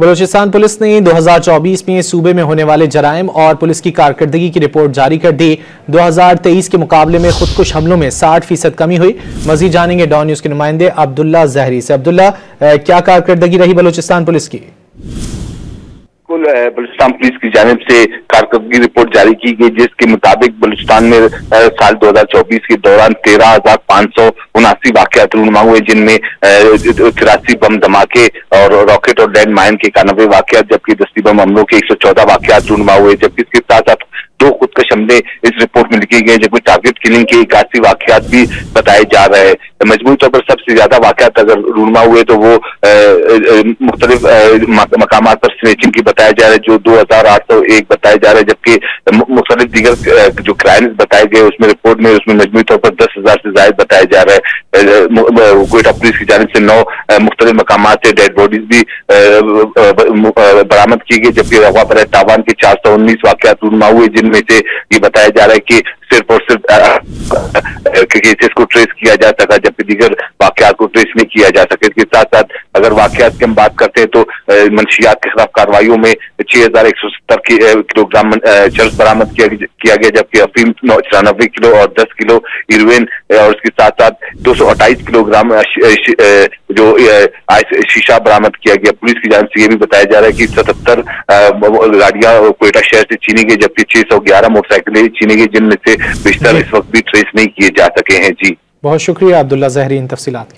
Balochistan police ने 2024 में सूबे में होने वाले जराइम और पुलिस की कारकर्दगी की रिपोर्ट जारी कर दी। 2023 के मुकाबले में खुदकुश हमलों में 60% कमी हुई। मजीद जानेंगे डॉन न्यूज के नुमाइंदे अब्दुल्ला जहरी से। अब्दुल्ला, क्या कारकर्दगी रही बलूचिस्तान पुलिस की? बलूचिस्तान पुलिस की जानिब से कारकर्दगी रिपोर्ट जारी की गई, जिसके मुताबिक बलूचिस्तान में साल 2024 के दौरान 13,579 वाकयात रूनुमा हुए, जिनमें 83 बम धमाके और रॉकेट और लैंड माइन के 91 वाकयात, जबकि दस्ती बम हमलों के 114 वाकयात रूनुमा हुए। जबकि इसके साथ साथ 2 खुदकश हमले इस रिपोर्ट में लिखे गए, जबकि टारगेट किलिंग के 81 वाकयात भी बताए जा रहे हैं। मजबूरी तौर पर सबसे ज्यादा वाकयात अगर रूनुमा हुए तो वो मुख्तलिफ मकामात पर स्नेचिंग की बताया जा रहा है, जो 2,801 बताए जा रहे हैं, जबकि मुख्तलिफ दीगर जो क्राइम्स बताए गए उसमें रिपोर्ट में उसमें मजबूरी तौर पर 10,000 से ज्यादा बताया जा रहा है। क्वेटा पुलिस की जानिब से 9 मुख्तलिफ मकामात से डेड बॉडीज भी बरामद की गई, जबकि रवा पर तावान के 419 वाकयात रूनुमा हुए, जिनमें से ये बताया जा रहा है कि सिर्फ और सिर्फ केसेस को ट्रेस किया जा सका, जबकि दीगर वाकयात को ट्रेस नहीं किया जा सके। इसके साथ साथ अगर वाकयात की हम बात करते हैं तो मंशियात के खिलाफ कार्रवाइयों में 6,170 किलोग्राम चरस बरामद किया गया, जबकि अफीम 94 किलो और 10 किलो हीरोइन और इसके साथ साथ 228 किलोग्राम जो शीशा बरामद किया गया। पुलिस की जानिब से ये भी बताया जा रहा है कि 77 गाड़ियां क्वेटा शहर से छीनी गई, जबकि 611 मोटरसाइकिलें छीनी गई, जिनमें से बेशतर इस वक्त भी ट्रेस नहीं किए जा सके हैं। जी, बहुत शुक्रिया अब्दुल्ला जहरी इन तफसीलात के।